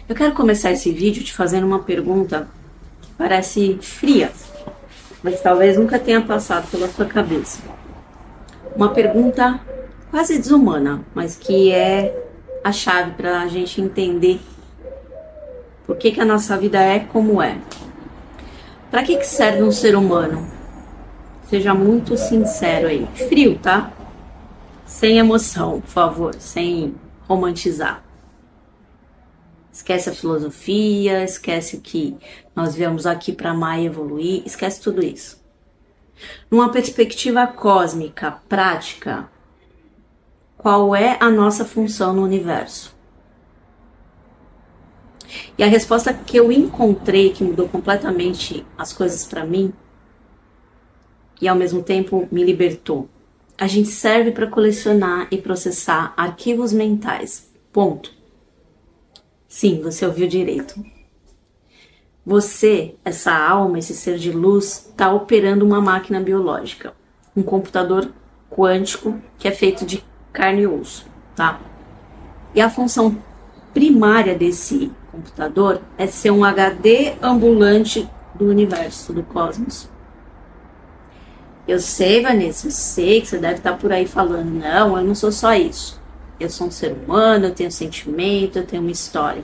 Eu quero começar esse vídeo te fazendo uma pergunta que parece fria, mas talvez nunca tenha passado pela sua cabeça. Uma pergunta quase desumana, mas que é a chave para a gente entender por que a nossa vida é como é. Para que serve um ser humano? Seja muito sincero aí. Frio, tá? Sem emoção, por favor, sem romantizar. Esquece a filosofia, esquece que nós viemos aqui para amar e evoluir, esquece tudo isso. Numa perspectiva cósmica, prática, qual é a nossa função no universo? E a resposta que eu encontrei, que mudou completamente as coisas para mim, e ao mesmo tempo me libertou. A gente serve para colecionar e processar arquivos mentais. Ponto. Sim, você ouviu direito. Você, essa alma, esse ser de luz, está operando uma máquina biológica. Um computador quântico que é feito de carne e osso, tá? E a função primária desse computador é ser um HD ambulante do universo, do cosmos. Eu sei, Vanessa, eu sei que você deve estar por aí falando, não, eu não sou só isso. Eu sou um ser humano, eu tenho sentimento, eu tenho uma história.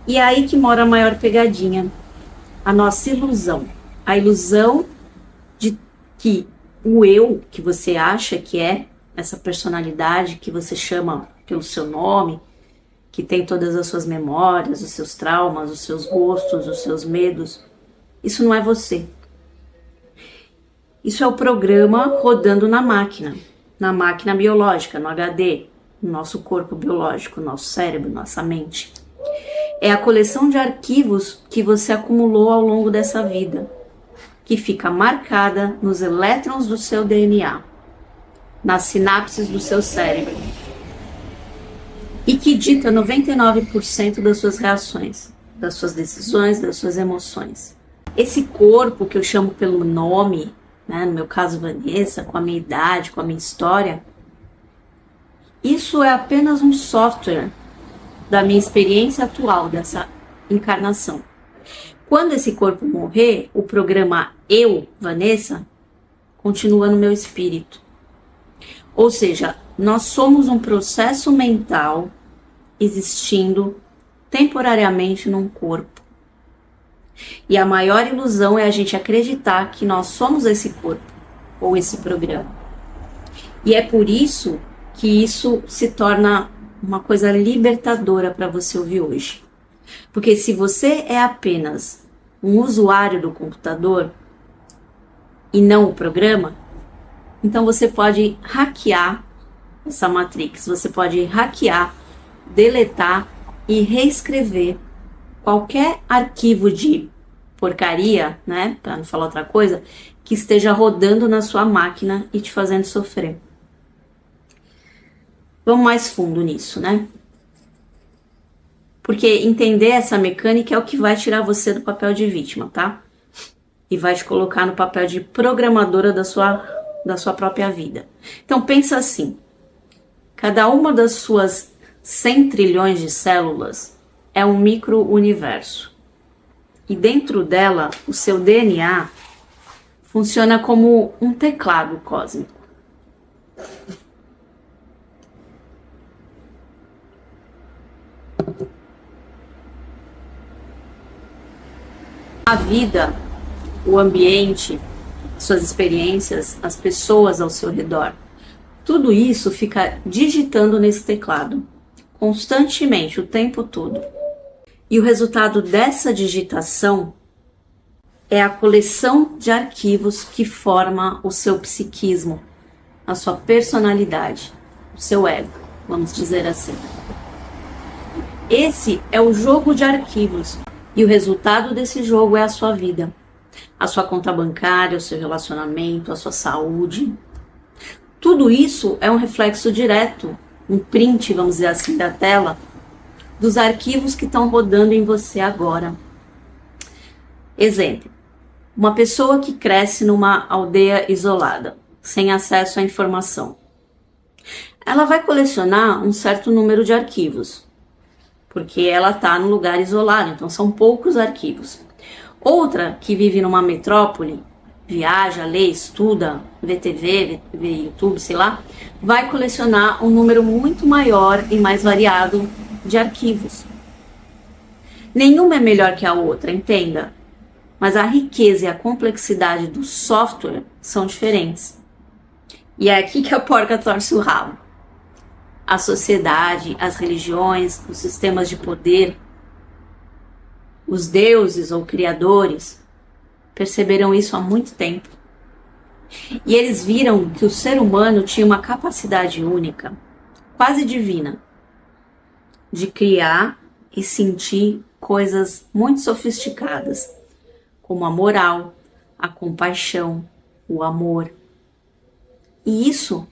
E é aí que mora a maior pegadinha, a nossa ilusão. A ilusão de que o eu que você acha que é, essa personalidade que você chama pelo seu nome, que tem todas as suas memórias, os seus traumas, os seus gostos, os seus medos, isso não é você. Isso é o programa rodando na máquina biológica, no HD, no nosso corpo biológico, nosso cérebro, nossa mente. É a coleção de arquivos que você acumulou ao longo dessa vida, que fica marcada nos elétrons do seu DNA, nas sinapses do seu cérebro, e que dita 99% das suas reações, das suas decisões, das suas emoções. Esse corpo que eu chamo pelo nome, né, no meu caso Vanessa, com a minha idade, com a minha história, isso é apenas um software da minha experiência atual, dessa encarnação. Quando esse corpo morrer, o programa Eu, Vanessa, continua no meu espírito. Ou seja, nós somos um processo mental existindo temporariamente num corpo. E a maior ilusão é a gente acreditar que nós somos esse corpo ou esse programa. E é por isso que isso se torna uma coisa libertadora para você ouvir hoje. Porque se você é apenas um usuário do computador e não o programa, então você pode hackear essa Matrix, você pode hackear, deletar e reescrever qualquer arquivo de porcaria, né, para não falar outra coisa, que esteja rodando na sua máquina e te fazendo sofrer. Vamos mais fundo nisso, né? Porque entender essa mecânica é o que vai tirar você do papel de vítima, tá? E vai te colocar no papel de programadora da sua própria vida. Então pensa assim, cada uma das suas 100 trilhões de células é um micro-universo. E dentro dela, o seu DNA funciona como um teclado cósmico. A vida, o ambiente, suas experiências, as pessoas ao seu redor, tudo isso fica digitando nesse teclado, constantemente, o tempo todo. E o resultado dessa digitação é a coleção de arquivos que forma o seu psiquismo, a sua personalidade, o seu ego, vamos dizer assim. Esse é o jogo de arquivos e o resultado desse jogo é a sua vida, a sua conta bancária, o seu relacionamento, a sua saúde. Tudo isso é um reflexo direto, um print, vamos dizer assim, da tela, dos arquivos que estão rodando em você agora. Exemplo, uma pessoa que cresce numa aldeia isolada, sem acesso à informação. ela vai colecionar um certo número de arquivos, porque ela está num lugar isolado, então são poucos arquivos. Outra que vive numa metrópole, viaja, lê, estuda, vê TV, vê YouTube, sei lá, vai colecionar um número muito maior e mais variado de arquivos. Nenhuma é melhor que a outra, entenda. Mas a riqueza e a complexidade do software são diferentes. E é aqui que a porca torce o rabo. A sociedade, as religiões, os sistemas de poder, os deuses ou criadores perceberam isso há muito tempo. E eles viram que o ser humano tinha uma capacidade única, quase divina, de criar e sentir coisas muito sofisticadas, como a moral, a compaixão, o amor. E isso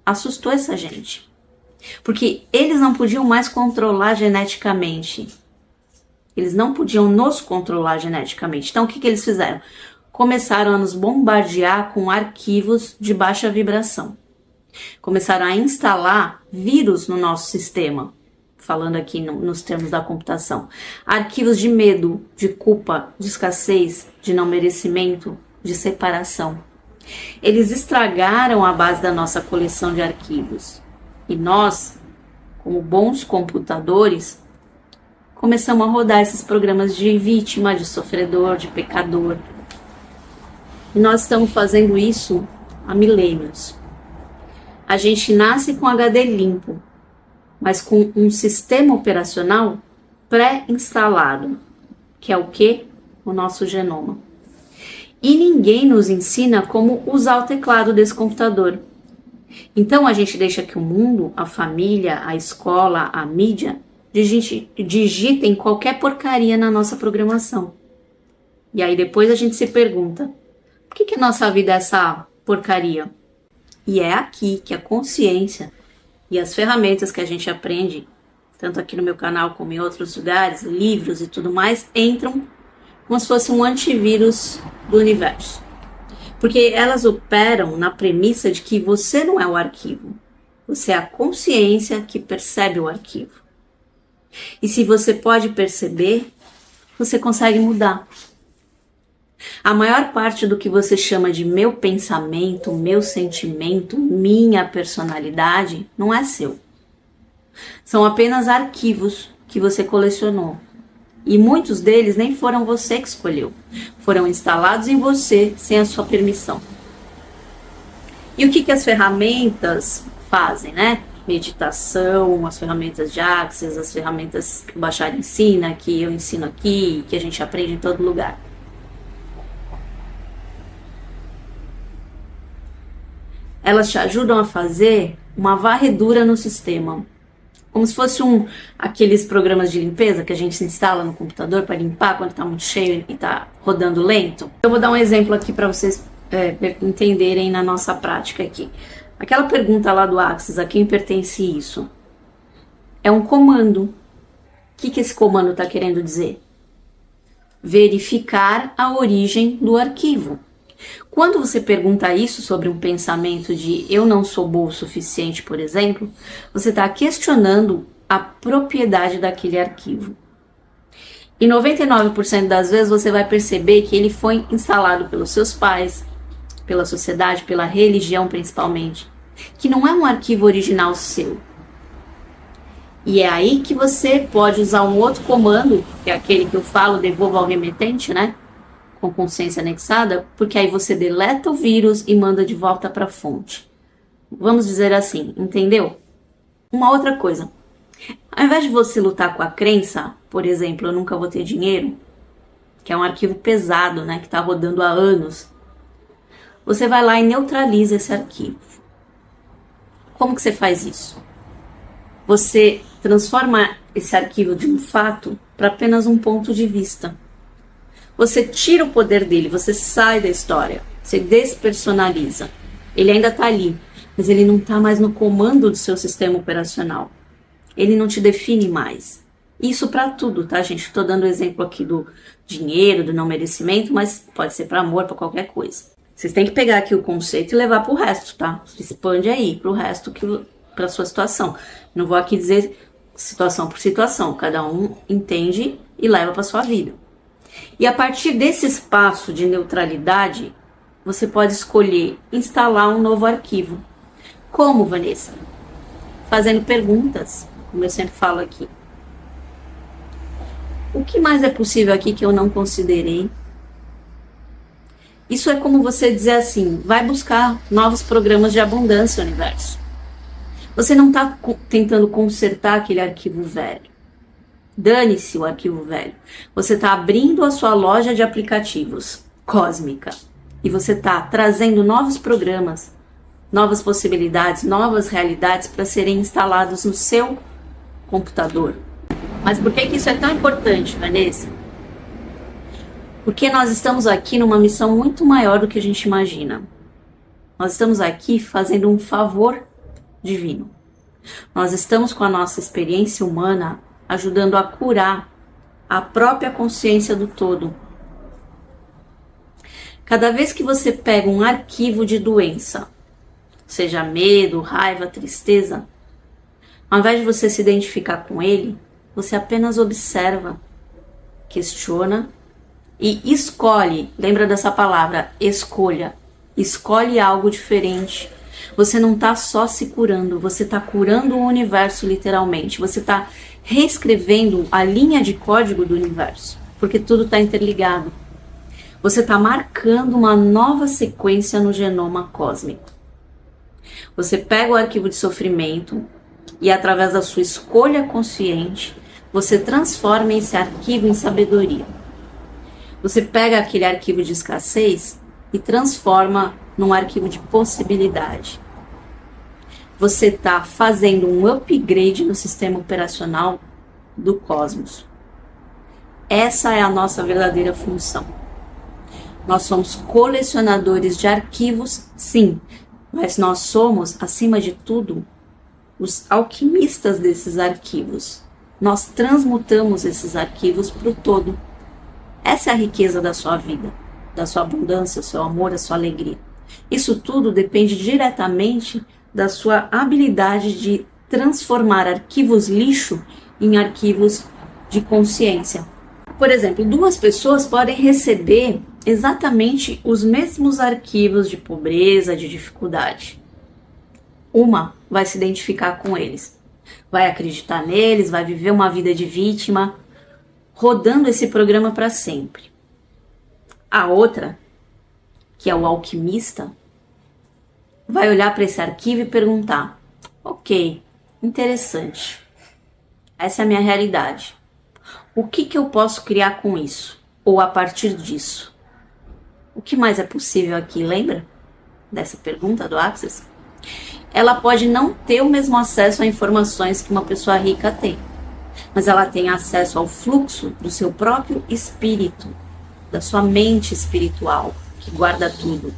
assustou essa gente, porque eles não podiam mais controlar geneticamente. Eles não podiam nos controlar geneticamente. Então o que eles fizeram? Começaram a nos bombardear com arquivos de baixa vibração. Começaram a instalar vírus no nosso sistema, falando aqui nos termos da computação. Arquivos de medo, de culpa, de escassez, de não merecimento, de separação. Eles estragaram a base da nossa coleção de arquivos. E nós, como bons computadores, começamos a rodar esses programas de vítima, de sofredor, de pecador. E nós estamos fazendo isso há milênios. A gente nasce com HD limpo, mas com um sistema operacional pré-instalado, que é o quê? O nosso genoma. E ninguém nos ensina como usar o teclado desse computador. Então a gente deixa que o mundo, a família, a escola, a mídia, digitem qualquer porcaria na nossa programação. E aí depois a gente se pergunta, por que a nossa vida é essa porcaria? E é aqui que a consciência e as ferramentas que a gente aprende, tanto aqui no meu canal como em outros lugares, livros e tudo mais, entram como se fosse um antivírus do universo. Porque elas operam na premissa de que você não é o arquivo. Você é a consciência que percebe o arquivo. E se você pode perceber, você consegue mudar. A maior parte do que você chama de meu pensamento, meu sentimento, minha personalidade, não é seu. São apenas arquivos que você colecionou. E muitos deles nem foram você que escolheu. Foram instalados em você sem a sua permissão. E o que as ferramentas fazem, né? Meditação, as ferramentas de Access, as ferramentas que o Bashar ensina, que eu ensino aqui, que a gente aprende em todo lugar. Elas te ajudam a fazer uma varredura no sistema. Como se fosse aqueles programas de limpeza que a gente instala no computador para limpar quando está muito cheio e está rodando lento. Eu vou dar um exemplo aqui para vocês entenderem na nossa prática aqui. Aquela pergunta lá do Access, a quem pertence isso? É um comando. O que esse comando está querendo dizer? Verificar a origem do arquivo. Quando você pergunta isso sobre um pensamento de eu não sou bom o suficiente, por exemplo, você está questionando a propriedade daquele arquivo. E 99% das vezes você vai perceber que ele foi instalado pelos seus pais, pela sociedade, pela religião principalmente, que não é um arquivo original seu. E é aí que você pode usar um outro comando, que é aquele que eu falo, devolva ao remetente, né? Com consciência anexada, porque aí você deleta o vírus e manda de volta para a fonte. Vamos dizer assim, entendeu? Uma outra coisa. Ao invés de você lutar com a crença, por exemplo, eu nunca vou ter dinheiro, que é um arquivo pesado, né, que está rodando há anos, você vai lá e neutraliza esse arquivo. Como que você faz isso? Você transforma esse arquivo de um fato para apenas um ponto de vista. Você tira o poder dele, você sai da história, você despersonaliza. Ele ainda está ali, mas ele não está mais no comando do seu sistema operacional. Ele não te define mais. Isso para tudo, tá, gente? Estou dando o exemplo aqui do dinheiro, do não merecimento, mas pode ser para amor, para qualquer coisa. Vocês têm que pegar aqui o conceito e levar para o resto, tá? Expande aí para o resto, para a sua situação. Não vou aqui dizer situação por situação, cada um entende e leva para sua vida. E a partir desse espaço de neutralidade, você pode escolher instalar um novo arquivo. Como, Vanessa? Fazendo perguntas, como eu sempre falo aqui. O que mais é possível aqui que eu não considerei? Isso é como você dizer assim, vai buscar novos programas de abundância, universo. Você não está tentando consertar aquele arquivo velho. Dane-se o arquivo velho. Você está abrindo a sua loja de aplicativos cósmica. E você está trazendo novos programas, novas possibilidades, novas realidades para serem instalados no seu computador. Mas por que isso é tão importante, Vanessa? Porque nós estamos aqui numa missão muito maior do que a gente imagina. Nós estamos aqui fazendo um favor divino. Nós estamos com a nossa experiência humana ajudando a curar a própria consciência do todo. Cada vez que você pega um arquivo de doença, seja medo, raiva, tristeza, ao invés de você se identificar com ele, você apenas observa, questiona e escolhe. Lembra dessa palavra, escolha. Escolhe algo diferente. Você não está só se curando, você está curando o universo literalmente. Você está reescrevendo a linha de código do universo, porque tudo está interligado. Você está marcando uma nova sequência no genoma cósmico. Você pega o arquivo de sofrimento e, através da sua escolha consciente, você transforma esse arquivo em sabedoria. Você pega aquele arquivo de escassez e transforma num arquivo de possibilidade. Você está fazendo um upgrade no sistema operacional do cosmos. Essa é a nossa verdadeira função. Nós somos colecionadores de arquivos, sim, mas nós somos, acima de tudo, os alquimistas desses arquivos. Nós transmutamos esses arquivos para o todo. Essa é a riqueza da sua vida, da sua abundância, o seu amor, a sua alegria. Isso tudo depende diretamente da sua habilidade de transformar arquivos lixo em arquivos de consciência. Por exemplo, duas pessoas podem receber exatamente os mesmos arquivos de pobreza, de dificuldade. Uma vai se identificar com eles, vai acreditar neles, vai viver uma vida de vítima, rodando esse programa para sempre. A outra, que é o alquimista, vai olhar para esse arquivo e perguntar: ok, interessante, essa é a minha realidade. O que eu posso criar com isso? Ou a partir disso? O que mais é possível aqui, lembra dessa pergunta do Access? Ela pode não ter o mesmo acesso a informações que uma pessoa rica tem, mas ela tem acesso ao fluxo do seu próprio espírito, da sua mente espiritual, que guarda tudo,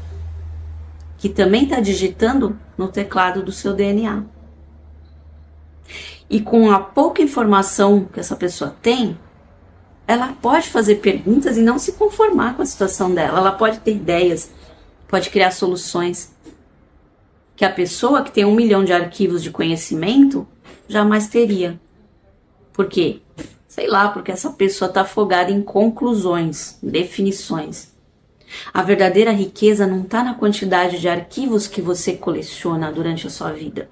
que também está digitando no teclado do seu DNA. E com a pouca informação que essa pessoa tem, ela pode fazer perguntas e não se conformar com a situação dela. Ela pode ter ideias, pode criar soluções que a pessoa que tem 1 milhão de arquivos de conhecimento jamais teria. Por quê? Sei lá, porque essa pessoa está afogada em conclusões, definições. A verdadeira riqueza não está na quantidade de arquivos que você coleciona durante a sua vida,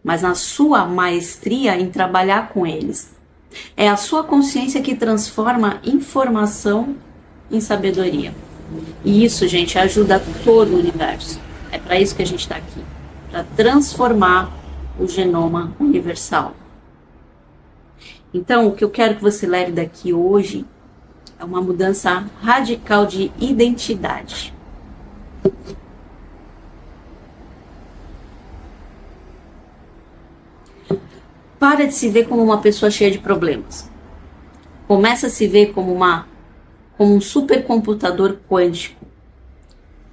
mas na sua maestria em trabalhar com eles. É a sua consciência que transforma informação em sabedoria. E isso, gente, ajuda todo o universo. É para isso que a gente está aqui, para transformar o genoma universal. Então, o que eu quero que você leve daqui hoje é uma mudança radical de identidade. Para de se ver como uma pessoa cheia de problemas. Começa a se ver como um supercomputador quântico,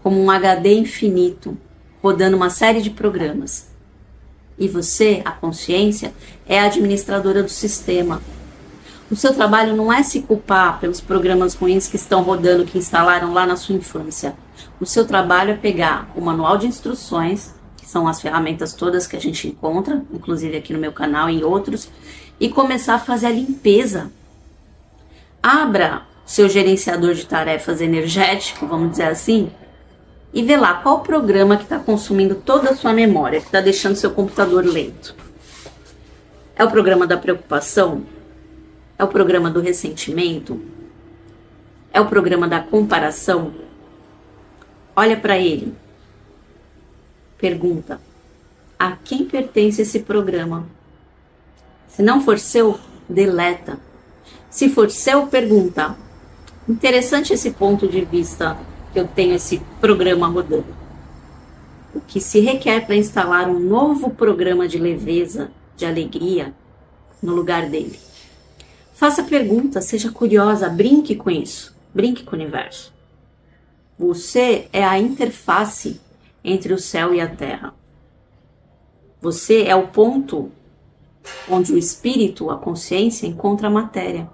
como um HD infinito, rodando uma série de programas. E você, a consciência, é a administradora do sistema. O seu trabalho não é se culpar pelos programas ruins que estão rodando, que instalaram lá na sua infância. O seu trabalho é pegar o manual de instruções, que são as ferramentas todas que a gente encontra, inclusive aqui no meu canal e em outros, e começar a fazer a limpeza. Abra seu gerenciador de tarefas energético, vamos dizer assim, e vê lá qual programa que está consumindo toda a sua memória, que está deixando seu computador lento. É o programa da preocupação? É o programa do ressentimento? É o programa da comparação? Olha para ele. Pergunta: a quem pertence esse programa? Se não for seu, deleta. Se for seu, pergunta. Interessante esse ponto de vista que eu tenho, esse programa rodando. O que se requer para instalar um novo programa de leveza, de alegria, no lugar dele? Faça perguntas, seja curiosa, brinque com isso, brinque com o universo. Você é a interface entre o céu e a terra. Você é o ponto onde o espírito, a consciência, encontra a matéria.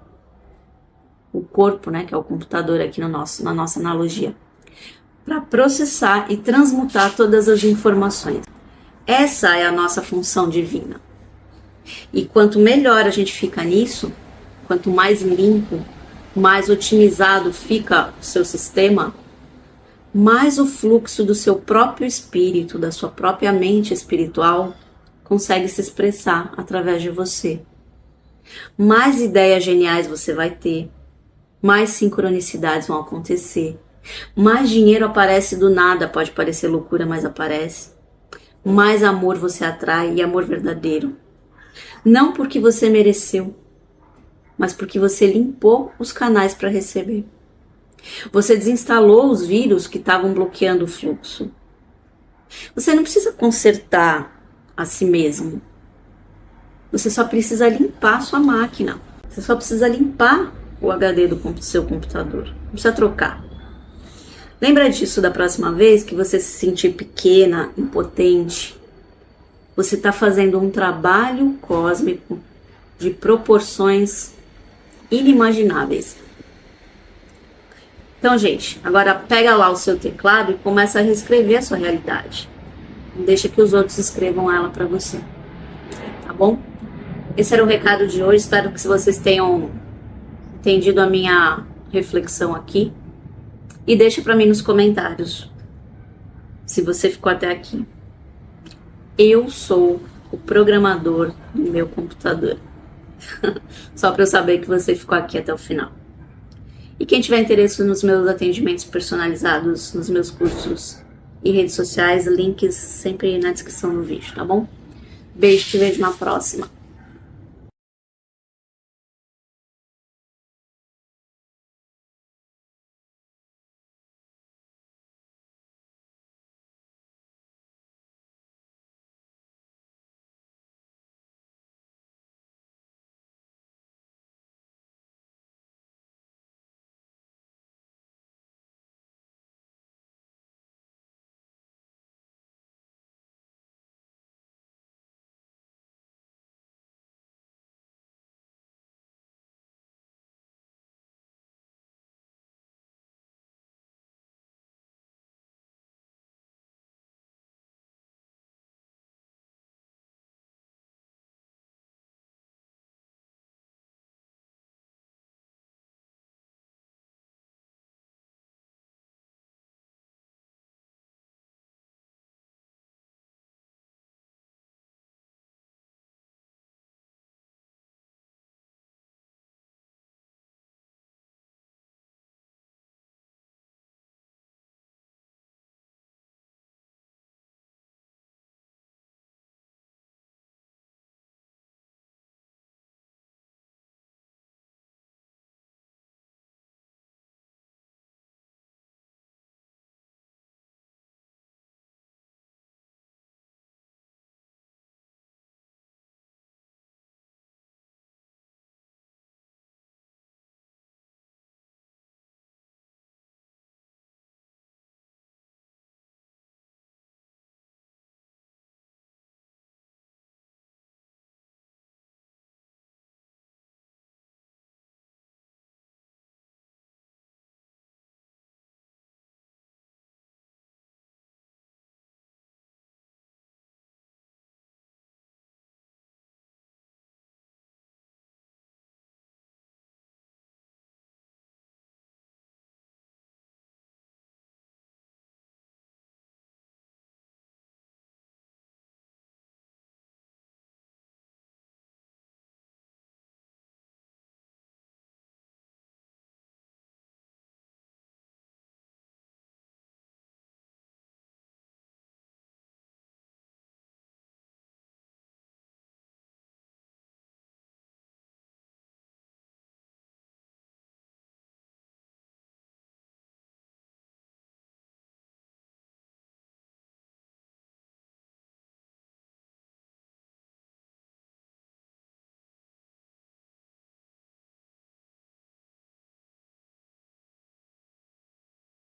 O corpo, né, que é o computador aqui na nossa analogia, para processar e transmutar todas as informações. Essa é a nossa função divina. E quanto melhor a gente fica nisso, quanto mais limpo, mais otimizado fica o seu sistema, mais o fluxo do seu próprio espírito, da sua própria mente espiritual, consegue se expressar através de você. Mais ideias geniais você vai ter, mais sincronicidades vão acontecer, mais dinheiro aparece do nada, pode parecer loucura, mas aparece. Mais amor você atrai, e amor verdadeiro. Não porque você mereceu, mas porque você limpou os canais para receber. Você desinstalou os vírus que estavam bloqueando o fluxo. Você não precisa consertar a si mesmo. Você só precisa limpar a sua máquina. Você só precisa limpar o HD do seu computador. Não precisa trocar. Lembra disso da próxima vez que você se sentir pequena, impotente. Você está fazendo um trabalho cósmico de proporções inimagináveis. Então, gente, agora pega lá o seu teclado e começa a reescrever a sua realidade. Não deixa que os outros escrevam ela para você. Tá bom? Esse era o recado de hoje. Espero que vocês tenham entendido a minha reflexão aqui. E deixa para mim nos comentários se você ficou até aqui. Eu sou o programador do meu computador. Só para eu saber que você ficou aqui até o final. E quem tiver interesse nos meus atendimentos personalizados, nos meus cursos e redes sociais, links sempre na descrição do vídeo, tá bom? Beijo, te vejo na próxima.